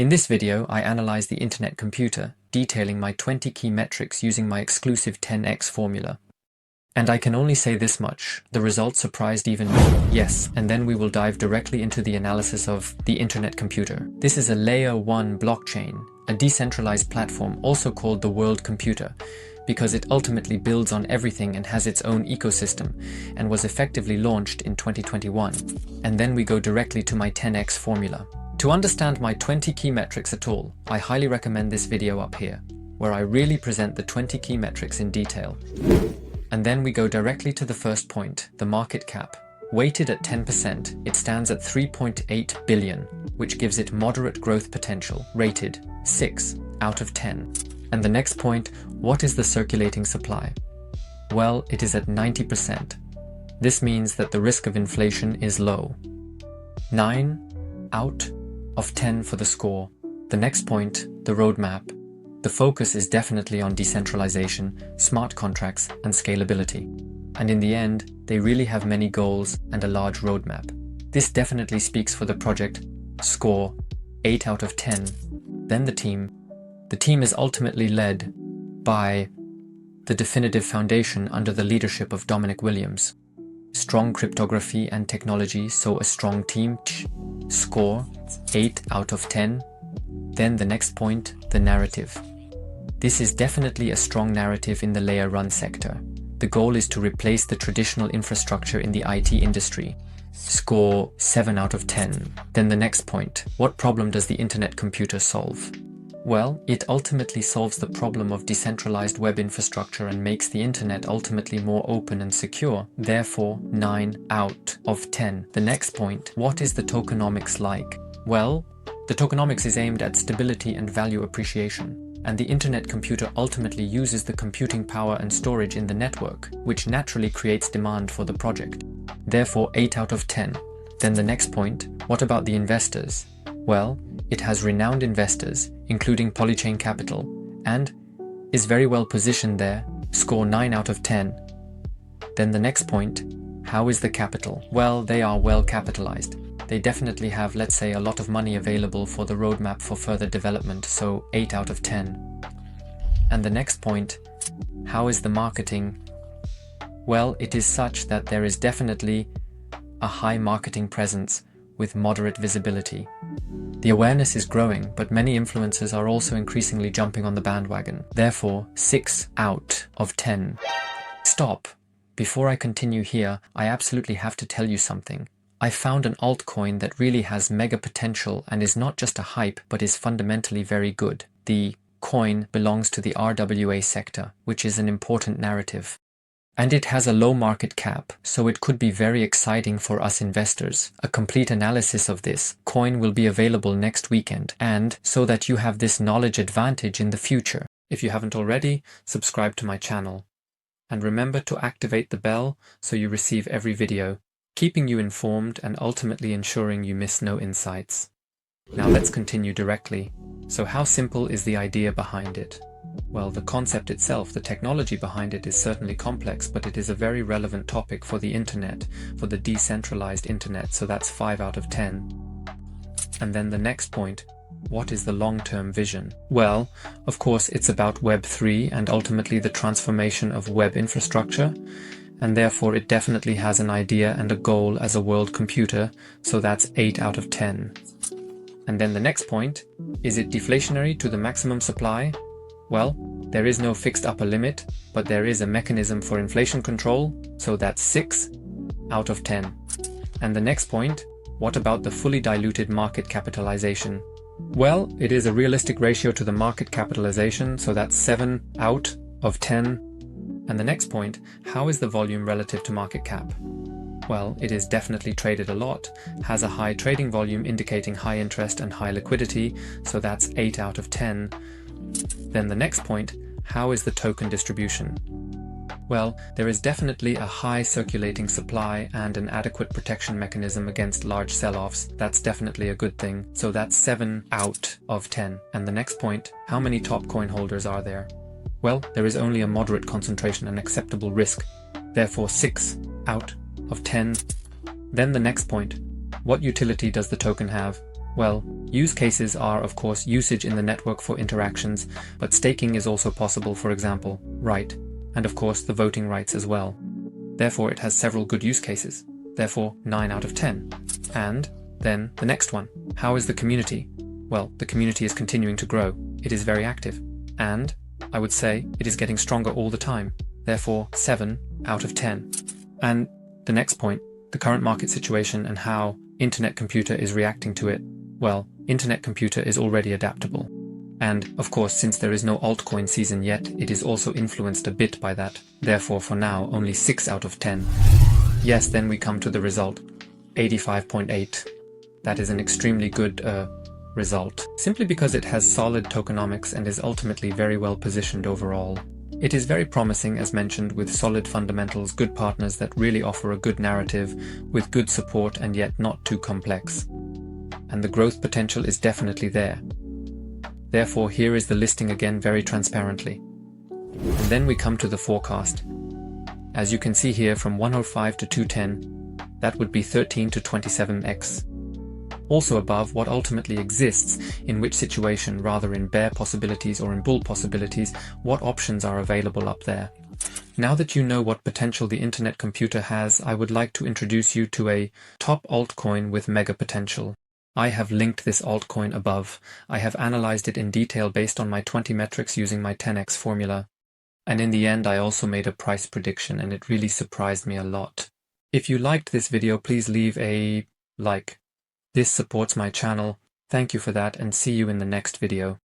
In this video, I analyze the internet computer, detailing my 20 key metrics using my exclusive 10x formula. And I can only say this much, the results surprised even me. Yes, and then we will dive directly into the analysis of the internet computer. This is a layer 1 blockchain, a decentralized platform also called the world computer, because it ultimately builds on everything and has its own ecosystem, and was effectively launched in 2021. And then we go directly to my 10x formula. To understand my 20 key metrics at all, I highly recommend this video up here, where I really present the 20 key metrics in detail. And then we go directly to the first point, the market cap. Weighted at 10%, it stands at 3.8 billion, which gives it moderate growth potential, rated 6 out of 10. And the next point, what is the circulating supply? Well, it is at 90%. This means that the risk of inflation is low. 9 out of 10 for the score. The next point, the roadmap. The focus is definitely on decentralization, smart contracts, and scalability. And in the end, they really have many goals and a large roadmap. This definitely speaks for the project. Score 8 out of 10. Then the team. The team is ultimately led by the Definitive Foundation under the leadership of Dominic Williams. Strong cryptography and technology, so a strong team. Score 8 out of 10. Then the next point, the narrative. This is definitely a strong narrative in the layer 1 sector. The goal is to replace the traditional infrastructure in the IT industry. Score 7 out of 10. Then the next point, what problem does the internet computer solve? Well, it ultimately solves the problem of decentralized web infrastructure and makes the internet ultimately more open and secure. Therefore, 9 out of 10. The next point, what is the tokenomics like? Well, the tokenomics is aimed at stability and value appreciation. And the internet computer ultimately uses the computing power and storage in the network, which naturally creates demand for the project. Therefore, 8 out of 10. Then the next point, what about the investors? Well, it has renowned investors, including Polychain Capital, and is very well positioned there, score 9 out of 10. Then the next point, how is the capital? Well, they are well capitalized. They definitely have, let's say, a lot of money available for the roadmap for further development, so 8 out of 10. And the next point, how is the marketing? Well, it is such that there is definitely a high marketing presence with moderate visibility. The awareness is growing, but many influencers are also increasingly jumping on the bandwagon. Therefore, 6 out of 10. Stop. Before I continue here, I absolutely have to tell you something. I found an altcoin that really has mega potential and is not just a hype, but is fundamentally very good. The coin belongs to the RWA sector, which is an important narrative. And it has a low market cap, so it could be very exciting for us investors. A complete analysis of this coin will be available next weekend, and so that you have this knowledge advantage in the future. If you haven't already, subscribe to my channel. And remember to activate the bell so you receive every video, keeping you informed and ultimately ensuring you miss no insights. Now let's continue directly. So how simple is the idea behind it? Well, the concept itself, the technology behind it is certainly complex, but it is a very relevant topic for the internet, for the decentralized internet, so that's 5 out of 10. And then the next point, what is the long-term vision? Well, of course, it's about Web 3 and ultimately the transformation of web infrastructure, and therefore it definitely has an idea and a goal as a world computer, so that's 8 out of 10. And then the next point, is it deflationary to the maximum supply? Well, there is no fixed upper limit, but there is a mechanism for inflation control, so that's 6 out of 10. And the next point, what about the fully diluted market capitalization? Well, it is a realistic ratio to the market capitalization, so that's 7 out of 10. And the next point, how is the volume relative to market cap? Well, it is definitely traded a lot, has a high trading volume indicating high interest and high liquidity, so that's 8 out of 10. Then the next point, how is the token distribution? Well, there is definitely a high circulating supply and an adequate protection mechanism against large sell-offs. That's definitely a good thing, so that's 7 out of 10. And the next point, how many top coin holders are there? Well, there is only a moderate concentration and acceptable risk, therefore 6 out of 10. Then the next point, what utility does the token have? Well, use cases are of course usage in the network for interactions, but staking is also possible, for example, right, and of course the voting rights as well. Therefore it has several good use cases, therefore 9 out of 10. And then the next one, how is the community? Well, the community is continuing to grow, it is very active, and I would say it is getting stronger all the time, therefore 7 out of 10. And the next point, the current market situation and how Internet Computer is reacting to it. Well, Internet Computer is already adaptable. And, of course, since there is no altcoin season yet, it is also influenced a bit by that. Therefore, for now, only 6 out of 10. Yes, then we come to the result. 85.8. That is an extremely good result, simply because it has solid tokenomics and is ultimately very well positioned overall. It is very promising, as mentioned, with solid fundamentals, good partners that really offer a good narrative, with good support and yet not too complex. And the growth potential is definitely there. Therefore, here is the listing again very transparently. And then we come to the forecast. As you can see here, from 105 to 210, that would be 13 to 27x. Also above what ultimately exists, in which situation, rather in bear possibilities or in bull possibilities, what options are available up there. Now that you know what potential the Internet Computer has, I would like to introduce you to a top altcoin with mega potential. I have linked this altcoin above. I have analyzed it in detail based on my 20 metrics using my 10x formula. And in the end, I also made a price prediction, and it really surprised me a lot. If you liked this video, please leave a like. This supports my channel. Thank you for that, and see you in the next video.